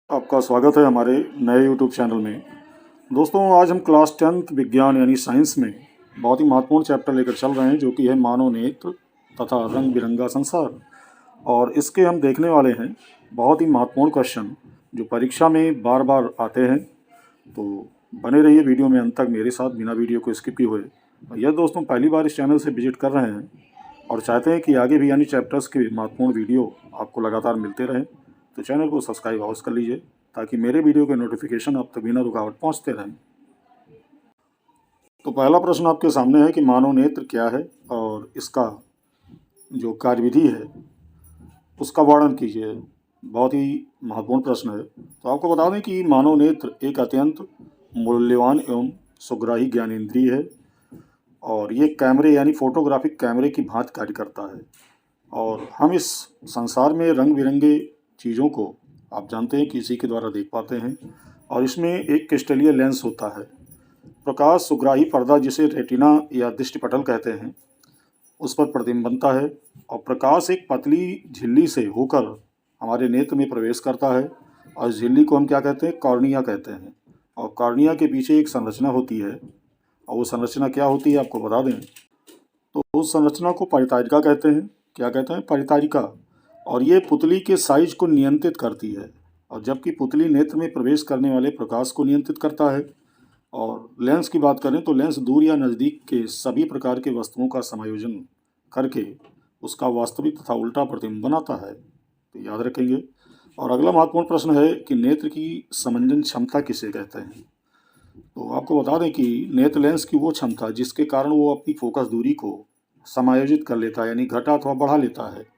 आपका स्वागत है हमारे नए यूट्यूब चैनल में। दोस्तों, आज हम क्लास 10th विज्ञान यानी साइंस में बहुत ही महत्वपूर्ण चैप्टर लेकर चल रहे हैं, जो कि है मानव नेत्र तथा रंग बिरंगा संसार। और इसके हम देखने वाले हैं बहुत ही महत्वपूर्ण क्वेश्चन जो परीक्षा में बार बार आते हैं। तो बने रहिए वीडियो में अंत तक मेरे साथ, बिना वीडियो को स्किप किए हुए। यह दोस्तों पहली बार इस चैनल से विजिट कर रहे हैं और चाहते हैं कि आगे भी यानी चैप्टर्स के महत्वपूर्ण वीडियो आपको लगातार मिलते रहें, तो चैनल को सब्सक्राइब अवश्य कर लीजिए ताकि मेरे वीडियो के नोटिफिकेशन आप तक बिना रुकावट पहुंचते रहें। तो पहला प्रश्न आपके सामने है कि मानव नेत्र क्या है और इसका जो कार्यविधि है उसका वर्णन कीजिए। बहुत ही महत्वपूर्ण प्रश्न है। तो आपको बता दें कि मानव नेत्र एक अत्यंत मूल्यवान एवं सुग्राही ज्ञानेंद्रिय है और ये कैमरे यानी फोटोग्राफिक कैमरे की भांति कार्य करता है। और हम इस संसार में रंग बिरंगे चीज़ों को आप जानते हैं कि इसी के द्वारा देख पाते हैं। और इसमें एक क्रिस्टलीय लेंस होता है। प्रकाश सुग्राही पर्दा, जिसे रेटिना या दृष्टिपटल कहते हैं, उस पर प्रतिबिंब बनता है और प्रकाश एक पतली झिल्ली से होकर हमारे नेत्र में प्रवेश करता है और इस झिल्ली को हम क्या कहते हैं, कॉर्निया कहते हैं। और कॉर्निया के पीछे एक संरचना होती है और वो संरचना क्या होती है आपको बता दें तो उस संरचना को परितारिका कहते हैं। क्या कहते हैं? परितारिका। और ये पुतली के साइज को नियंत्रित करती है, और जबकि पुतली नेत्र में प्रवेश करने वाले प्रकाश को नियंत्रित करता है। और लेंस की बात करें तो लेंस दूर या नज़दीक के सभी प्रकार के वस्तुओं का समायोजन करके उसका वास्तविक तथा उल्टा प्रतिबिंब बनाता है। तो याद रखेंगे। और अगला महत्वपूर्ण प्रश्न है कि नेत्र की समंजन क्षमता किसे कहते हैं। तो आपको बता दें कि नेत्र लेंस की वो क्षमता जिसके कारण वो अपनी फोकस दूरी को समायोजित कर लेता है, यानी घटा अथवा बढ़ा लेता है,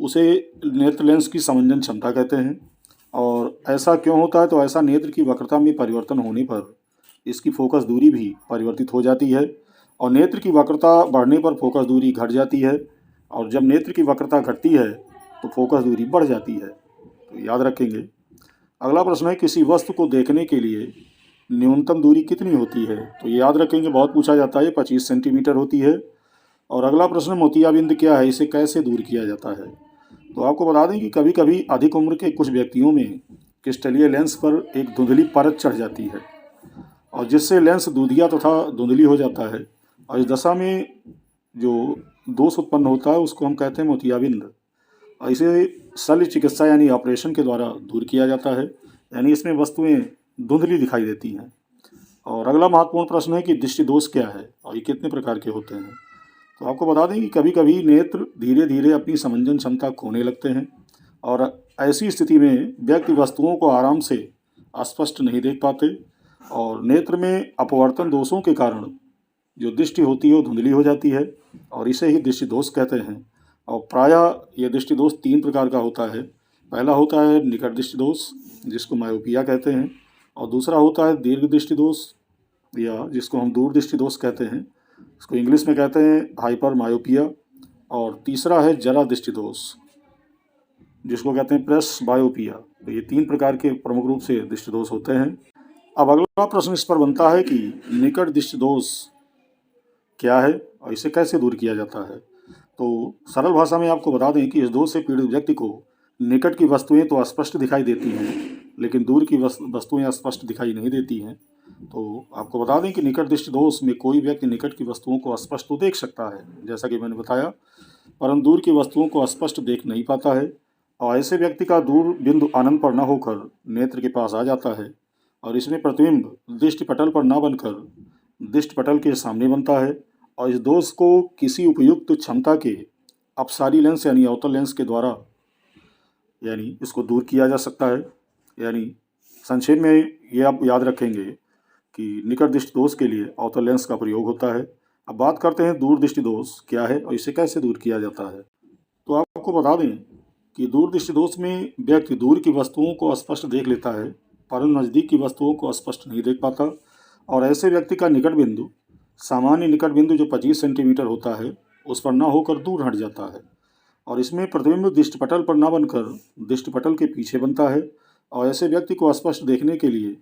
उसे नेत्र लेंस की समंजन क्षमता कहते हैं। और ऐसा क्यों होता है? तो ऐसा नेत्र की वक्रता में परिवर्तन होने पर इसकी फोकस दूरी भी परिवर्तित हो जाती है और नेत्र की वक्रता बढ़ने पर फोकस दूरी घट जाती है, और जब नेत्र की वक्रता घटती है तो फोकस दूरी बढ़ जाती है। तो याद रखेंगे। अगला प्रश्न है, किसी वस्तु को देखने के लिए न्यूनतम दूरी कितनी होती है। तो ये याद रखेंगे, बहुत पूछा जाता है, 25 सेंटीमीटर होती है। और अगला प्रश्न, मोतियाबिंद क्या है, इसे कैसे दूर किया जाता है। तो आपको बता दें कि कभी कभी अधिक उम्र के कुछ व्यक्तियों में क्रिस्टलीय लेंस पर एक धुंधली परत चढ़ जाती है और जिससे लेंस दूधिया तथा धुंधली हो जाता है, और इस दशा में जो दोष उत्पन्न होता है उसको हम कहते हैं मोतियाबिंद। और इसे शल्य चिकित्सा यानी ऑपरेशन के द्वारा दूर किया जाता है, यानी इसमें वस्तुएं धुंधली दिखाई देती हैं। और अगला महत्वपूर्ण प्रश्न है कि दृष्टि दोष क्या है और ये कितने प्रकार के होते हैं। तो आपको बता दें कि कभी कभी नेत्र धीरे धीरे अपनी समंजन क्षमता खोने लगते हैं और ऐसी स्थिति में व्यक्ति वस्तुओं को आराम से स्पष्ट नहीं देख पाते, और नेत्र में अपवर्तन दोषों के कारण जो दृष्टि होती है वो धुंधली हो जाती है और इसे ही दृष्टि दोष कहते हैं। और प्रायः ये दृष्टि दोष 3 प्रकार का होता है। पहला होता है निकट दृष्टि दोष, जिसको मायोपिया कहते हैं, और दूसरा होता है दीर्घ दृष्टि दोष या जिसको हम दूर दृष्टि दोष कहते हैं, इसको इंग्लिश में कहते हैं हाइपर मायोपिया। और तीसरा है जरा दृष्टि दोष, जिसको कहते हैं प्रेस बायोपिया। तो ये 3 प्रकार के प्रमुख रूप से दृष्टि दोष होते हैं। अब अगला प्रश्न इस पर बनता है कि निकट दृष्टि दोष क्या है और इसे कैसे दूर किया जाता है। तो सरल भाषा में आपको बता दें कि इस दोष से पीड़ित व्यक्ति को निकट की वस्तुएं तो स्पष्ट दिखाई देती हैं, लेकिन दूर की वस्तुएं स्पष्ट दिखाई नहीं देती हैं। तो आपको बता दें कि निकट दृष्टि दोष में कोई व्यक्ति निकट की वस्तुओं को स्पष्ट तो देख सकता है, जैसा कि मैंने बताया, परंतु दूर की वस्तुओं को स्पष्ट देख नहीं पाता है। और ऐसे व्यक्ति का दूर बिंदु आनंद पर न होकर नेत्र के पास आ जाता है और इसमें प्रतिबिंब दृष्टिपटल पर न बनकर दृष्टिपटल के सामने बनता है। और इस दोष को किसी उपयुक्त क्षमता के अपसारी लेंस यानी अवतल लेंस के द्वारा यानी इसको दूर किया जा सकता है। यानी संक्षेप में ये आप याद रखेंगे कि निकट दृष्टि दोष के लिए अवतल लेंस का प्रयोग होता है। अब बात करते हैं दूर दृष्टि दोष क्या है और इसे कैसे दूर किया जाता है। तो आपको बता दें कि दूर दृष्टि दोष में व्यक्ति दूर की वस्तुओं को स्पष्ट देख लेता है, परंतु नज़दीक की वस्तुओं को स्पष्ट नहीं देख पाता। और ऐसे व्यक्ति का निकट बिंदु, सामान्य निकट बिंदु जो 25 सेंटीमीटर होता है, उस पर न होकर दूर हट जाता है और इसमें प्रतिबिंब दृष्टिपटल पर न बनकर दृष्टिपटल के पीछे बनता है। और ऐसे व्यक्ति को स्पष्ट देखने के लिए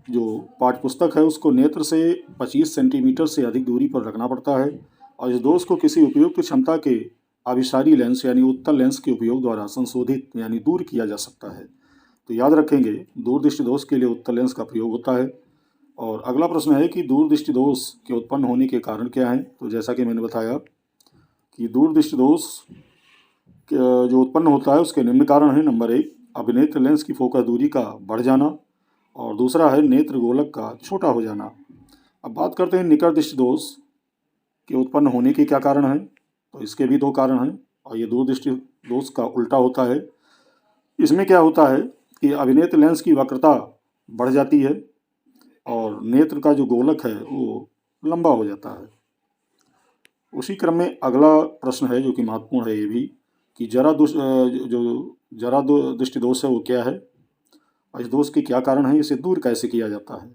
जो पाठ्यपुस्तक है उसको नेत्र से 25 सेंटीमीटर से अधिक दूरी पर रखना पड़ता है। और इस दोष को किसी उपयुक्त क्षमता के अभिसारी लेंस यानी उत्तल लेंस के उपयोग द्वारा संशोधित यानी दूर किया जा सकता है। तो याद रखेंगे दूरदृष्टि दोष के लिए उत्तल लेंस का प्रयोग होता है। और अगला प्रश्न है कि दूरदृष्टि दोष के उत्पन्न होने के कारण क्या हैं। तो जैसा कि मैंने बताया कि दूरदृष्टि दोष जो उत्पन्न होता है उसके निम्न कारण हैं। नंबर 1, अभिनेत्र लेंस की फोकस दूरी का बढ़ जाना, और दूसरा है नेत्र गोलक का छोटा हो जाना। अब बात करते हैं निकट दृष्टि दोष के उत्पन्न होने के क्या कारण हैं। तो इसके भी 2 कारण हैं, और ये दूरदृष्टि दोष का उल्टा होता है। इसमें क्या होता है कि अभिनेत्र लेंस की वक्रता बढ़ जाती है और नेत्र का जो गोलक है वो लंबा हो जाता है। उसी क्रम में अगला प्रश्न है जो कि महत्वपूर्ण है ये भी, कि जरा दृष्टि दोष है वो क्या है और इस दोष के क्या कारण है, इसे दूर कैसे किया जाता है।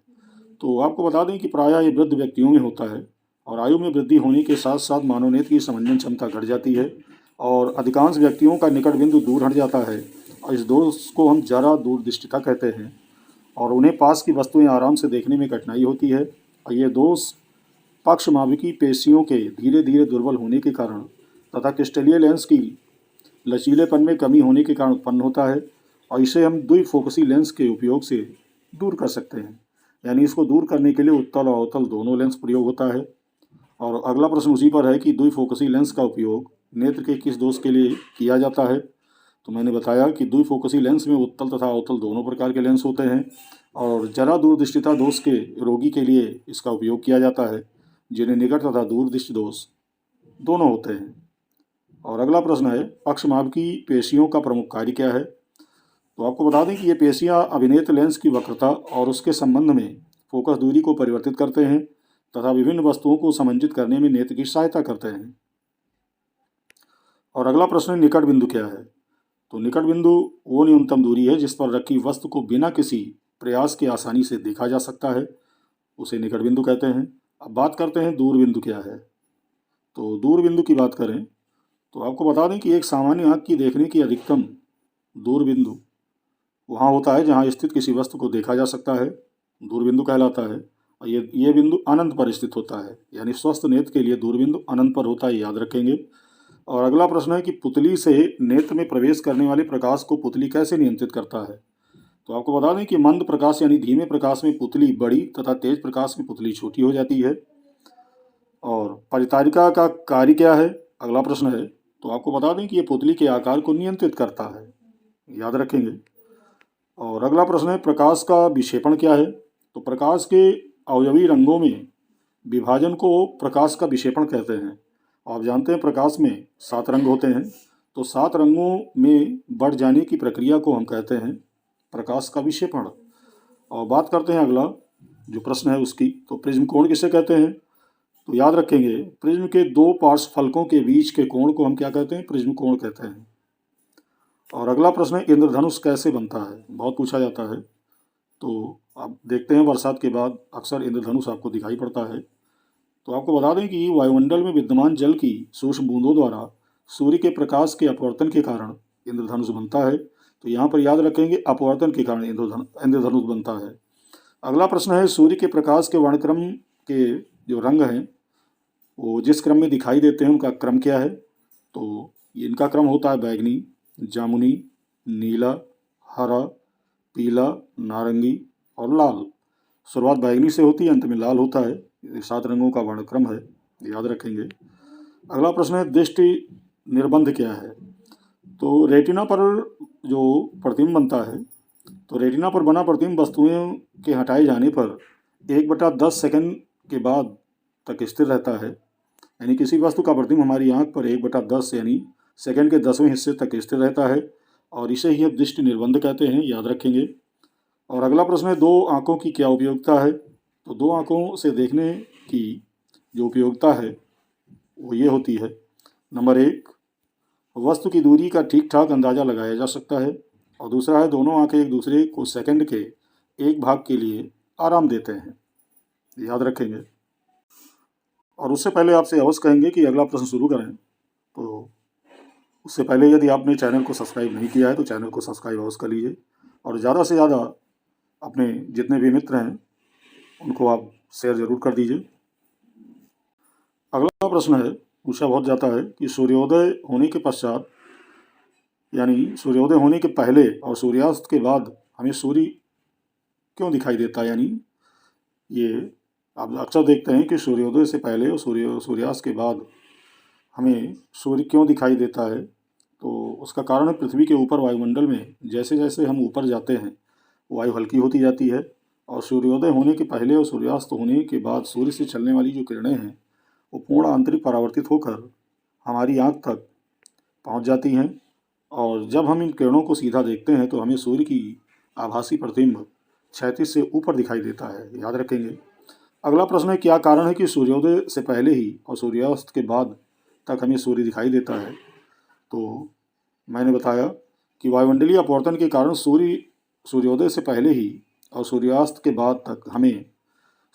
तो आपको बता दें कि प्रायः ये वृद्ध व्यक्तियों में होता है और आयु में वृद्धि होने के साथ साथ मानव नेत्र की समंजन क्षमता घट जाती है और अधिकांश व्यक्तियों का निकट बिंदु दूर हट जाता है, और इस दोष को हम जरा दूरदृष्टिता कहते हैं और उन्हें पास की वस्तुएं आराम से देखने में कठिनाई होती है। और ये दोष पक्षमाविकी पेशियों के धीरे धीरे दुर्बल होने के कारण तथा क्रिस्टलीय लेंस की लचीलेपन में कमी होने के कारण उत्पन्न होता है, और इसे हम द्विफोकसी लेंस के उपयोग से दूर कर सकते हैं। यानी इसको दूर करने के लिए उत्तल और अवतल दोनों लेंस प्रयोग होता है। और अगला प्रश्न उसी पर है कि द्विफोकसी लेंस का उपयोग नेत्र के किस दोष के लिए किया जाता है। तो मैंने बताया कि द्विफोकसी लेंस में उत्तल तथा अवतल दोनों प्रकार के लेंस होते हैं और जरा दूरदृष्टिता दोष के रोगी के लिए इसका उपयोग किया जाता है, जिन्हें निकट तथा दूरदृष्टि दोष दोनों होते हैं। और अगला प्रश्न है पक्षमाविकी पेशियों का प्रमुख कार्य क्या है। तो आपको बता दें कि ये पेशियां अभिनेत्र लेंस की वक्रता और उसके संबंध में फोकस दूरी को परिवर्तित करते हैं तथा विभिन्न वस्तुओं को समंजित करने में नेत्र की सहायता करते हैं। और अगला प्रश्न है निकट बिंदु क्या है। तो निकट बिंदु वो न्यूनतम दूरी है जिस पर रखी वस्तु को बिना किसी प्रयास के आसानी से देखा जा सकता है, उसे निकट बिंदु कहते हैं। अब बात करते हैं दूर बिंदु क्या है। तो दूर बिंदु की बात करें तो आपको बता दें कि एक सामान्य आँख की देखने की अधिकतम दूर बिंदु वहाँ होता है जहाँ स्थित किसी वस्तु को देखा जा सकता है, दूर बिंदु कहलाता है। और ये बिंदु अनंत पर स्थित होता है, यानी स्वस्थ नेत्र के लिए दूर बिंदु अनंत पर होता है, याद रखेंगे। और अगला प्रश्न है कि पुतली से नेत्र में प्रवेश करने वाले प्रकाश को पुतली कैसे नियंत्रित करता है। तो आपको बता दें कि मंद प्रकाश यानी धीमे प्रकाश में पुतली बड़ी तथा तेज प्रकाश में पुतली छोटी हो जाती है। और परितारिका का कार्य क्या है, अगला प्रश्न है। तो आपको बता दें कि ये पुतली के आकार को नियंत्रित करता है, याद रखेंगे। और अगला प्रश्न है प्रकाश का विक्षेपण क्या है। तो प्रकाश के अवयवी रंगों में विभाजन को प्रकाश का विक्षेपण कहते हैं। आप जानते हैं प्रकाश में 7 रंग होते हैं, तो 7 रंगों में बढ़ जाने की प्रक्रिया को हम कहते हैं प्रकाश का विक्षेपण। और बात करते हैं अगला जो प्रश्न है उसकी, तो प्रिज्म कोण किसे कहते हैं। तो याद रखेंगे प्रिज्म के 2 पार्श्व फलकों के बीच के कोण को हम क्या कहते हैं, प्रिज्म कोण कहते हैं। और अगला प्रश्न है इंद्रधनुष कैसे बनता है, बहुत पूछा जाता है। तो आप देखते हैं बरसात के बाद अक्सर इंद्रधनुष आपको दिखाई पड़ता है। तो आपको बता दें कि वायुमंडल में विद्यमान जल की सूक्ष्म बूंदों द्वारा सूर्य के प्रकाश के अपवर्तन के कारण इंद्रधनुष बनता है। तो यहाँ पर याद रखेंगे अपवर्तन के कारण इंद्रधनुष बनता है। अगला प्रश्न है सूर्य के प्रकाश के वर्णक्रम के जो रंग हैं वो जिस क्रम में दिखाई देते हैं उनका क्रम क्या है। तो इनका क्रम होता है बैगनी, जामुनी, नीला, हरा, पीला, नारंगी और लाल। शुरुआत बैगनी से होती है, अंत में लाल होता है। ये 7 रंगों का वर्णक्रम है, याद रखेंगे। अगला प्रश्न है दृष्टि निर्बंध क्या है। तो रेटिना पर जो प्रतिबिंब बनता है, तो रेटिना पर बना प्रतिबिंब वस्तुओं के हटाए जाने पर 1/10 सेकंड के बाद तक स्थिर रहता है। यानी किसी वस्तु का प्रतिबिंब हमारी आँख पर 1/10 यानी सेकंड के 10वें हिस्से तक स्थिर रहता है और इसे ही हम दृष्टि निर्बंध कहते हैं, याद रखेंगे। और अगला प्रश्न है 2 आँखों की क्या उपयोगिता है। तो 2 आँखों से देखने की जो उपयोगिता है वो ये होती है। नंबर 1, वस्तु की दूरी का ठीक ठाक अंदाज़ा लगाया जा सकता है, और दूसरा है दोनों आँखें एक दूसरे को सेकंड के एक भाग के लिए आराम देते हैं, याद रखेंगे। और उससे पहले आपसे अवश्य कहेंगे कि अगला प्रश्न शुरू करें, तो उससे पहले यदि आपने चैनल को सब्सक्राइब नहीं किया है तो चैनल को सब्सक्राइब अवश्य कर लीजिए और ज़्यादा से ज़्यादा अपने जितने भी मित्र हैं उनको आप शेयर ज़रूर कर दीजिए। अगला प्रश्न है पूछा बहुत जाता है कि सूर्योदय होने के पश्चात यानी सूर्योदय होने के पहले और सूर्यास्त के बाद हमें सूर्य क्यों दिखाई देता है, यानी ये आप अक्सर देखते हैं कि सूर्योदय से पहले और सूर्यास्त के बाद हमें सूर्य क्यों दिखाई देता है। तो उसका कारण है पृथ्वी के ऊपर वायुमंडल में जैसे जैसे हम ऊपर जाते हैं वायु हल्की होती जाती है, और सूर्योदय होने के पहले और सूर्यास्त होने के बाद सूर्य से चलने वाली जो किरणें हैं वो पूर्ण आंतरिक परावर्तित होकर हमारी आँख तक पहुंच जाती हैं, और जब हम इन किरणों को सीधा देखते हैं तो हमें सूर्य की आभासी प्रतिबिंब क्षैतिज से ऊपर दिखाई देता है, याद रखेंगे। अगला प्रश्न है, क्या कारण है कि सूर्योदय से पहले ही और सूर्यास्त के बाद तक हमें सूर्य दिखाई देता है। तो मैंने बताया कि वायुमंडलीय अपवर्तन के कारण सूर्योदय से पहले ही और सूर्यास्त के बाद तक हमें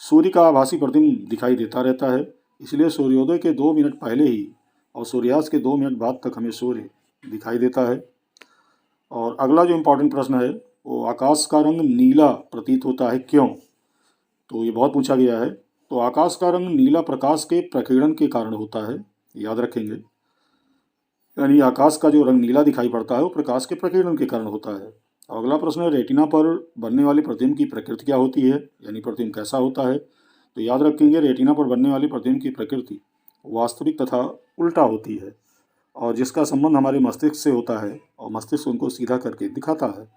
सूर्य का आभासी प्रतिबिंब दिखाई देता रहता है, इसलिए सूर्योदय के 2 मिनट पहले ही और सूर्यास्त के 2 मिनट बाद तक हमें सूर्य दिखाई देता है। और अगला जो इम्पोर्टेंट प्रश्न है वो, आकाश का रंग नीला प्रतीत होता है क्यों। तो ये बहुत पूछा गया है। तो आकाश का रंग नीला प्रकाश के प्रकीर्णन के कारण होता है, याद रखेंगे। यानी आकाश का जो रंग नीला दिखाई पड़ता है वो प्रकाश के प्रकीर्णन के कारण होता है। अगला प्रश्न है, रेटिना पर बनने वाली प्रतिबिंब की प्रकृति क्या होती है, यानी प्रतिबिंब कैसा होता है। तो याद रखेंगे, रेटिना पर बनने वाली प्रतिबिंब की प्रकृति वास्तविक तथा उल्टा होती है, और जिसका संबंध हमारे मस्तिष्क से होता है और मस्तिष्क उनको सीधा करके दिखाता है।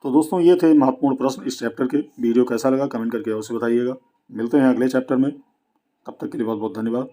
तो दोस्तों, ये थे महत्वपूर्ण प्रश्न इस चैप्टर के। वीडियो कैसा लगा कमेंट करके अवश्य बताइएगा। मिलते हैं अगले चैप्टर में, तब तक के लिए बहुत बहुत धन्यवाद।